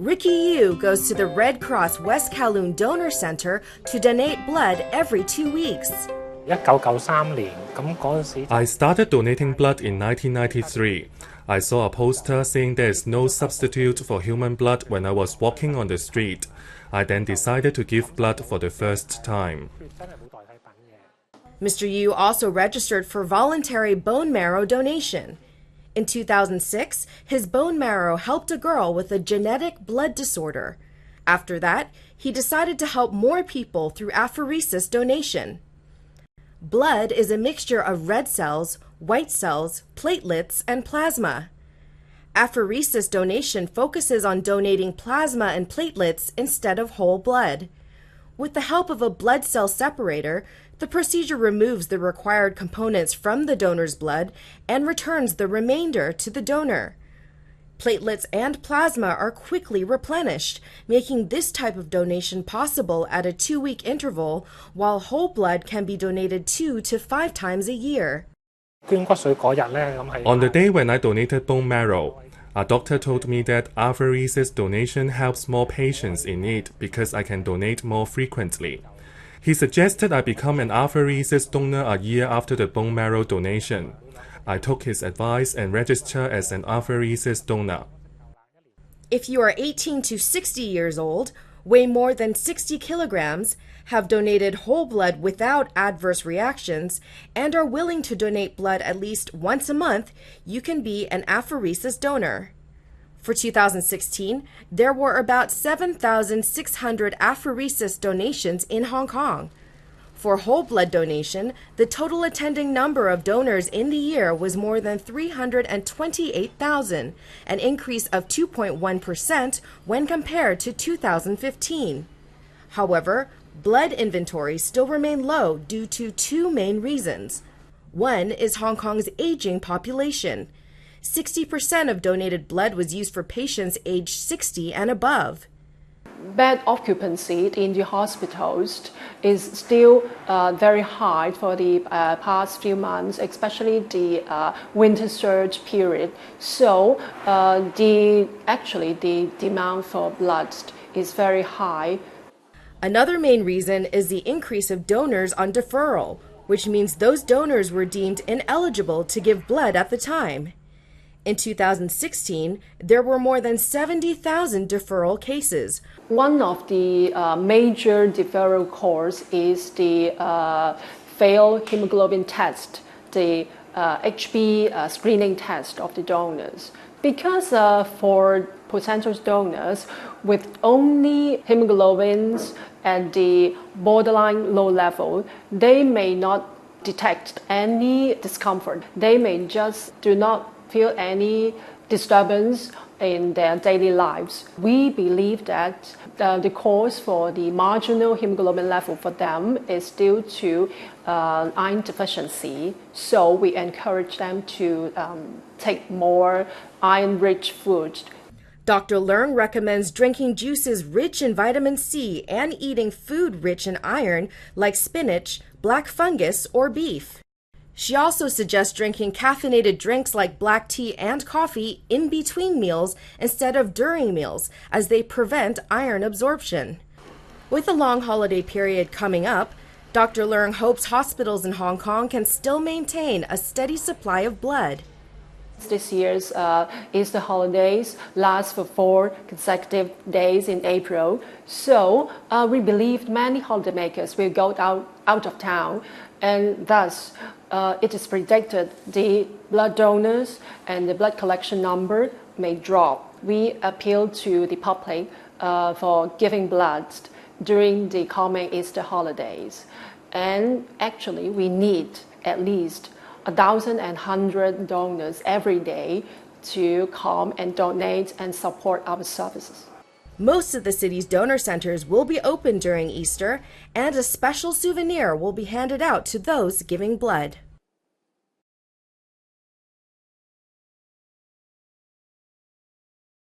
Ricky Yu goes to the Red Cross West Kowloon Donor Center to donate blood every 2 weeks. I started donating blood in 1993. I saw a poster saying there is no substitute for human blood when I was walking on the street. I then decided to give blood for the first time. Mr. Yu also registered for voluntary bone marrow donation. In 2006, his bone marrow helped a girl with a genetic blood disorder. After that, he decided to help more people through apheresis donation. Blood is a mixture of red cells, white cells, platelets, and plasma. Apheresis donation focuses on donating plasma and platelets instead of whole blood. With the help of a blood cell separator, the procedure removes the required components from the donor's blood and returns the remainder to the donor. Platelets and plasma are quickly replenished, making this type of donation possible at a 2-week interval, while whole blood can be donated 2 to 5 times a year. On the day when I donated bone marrow, a doctor told me that apheresis donation helps more patients in need because I can donate more frequently. He suggested I become an apheresis donor a year after the bone marrow donation. I took his advice and registered as an apheresis donor. If you are 18 to 60 years old, weigh more than 60 kilograms, have donated whole blood without adverse reactions, and are willing to donate blood at least once a month, you can be an apheresis donor. For 2016, there were about 7,600 apheresis donations in Hong Kong. For whole blood donation, the total attending number of donors in the year was more than 328,000, an increase of 2.1% when compared to 2015. However, blood inventories still remain low due to 2 main reasons. One is Hong Kong's aging population. 60% of donated blood was used for patients aged 60 and above. Bed occupancy in the hospitals is still very high for the past few months, especially the winter surge period. So the demand for blood is very high. Another main reason is the increase of donors on deferral, which means those donors were deemed ineligible to give blood at the time. In 2016, there were more than 70,000 deferral cases. One of the major deferral causes is the failed hemoglobin test, the HB screening test of the donors. Because for potential donors with only hemoglobins at the borderline low level, they may not detect any discomfort. They may just do not feel any disturbance in their daily lives. We believe that the cause for the marginal hemoglobin level for them is due to iron deficiency. So we encourage them to take more iron-rich food. Dr. Leung recommends drinking juices rich in vitamin C and eating food rich in iron like spinach, black fungus, or beef. She also suggests drinking caffeinated drinks like black tea and coffee in between meals instead of during meals, as they prevent iron absorption. With the long holiday period coming up, Dr. Leung hopes hospitals in Hong Kong can still maintain a steady supply of blood. This year's Easter holidays last for 4 consecutive days in April. So we believe many holidaymakers will go out of town, and thus it is predicted the blood donors and the blood collection number may drop. We appeal to the public for giving blood during the coming Easter holidays. And actually, we need at least 1,100 donors every day to come and donate and support our services. Most of the city's donor centers will be open during Easter, and a special souvenir will be handed out to those giving blood.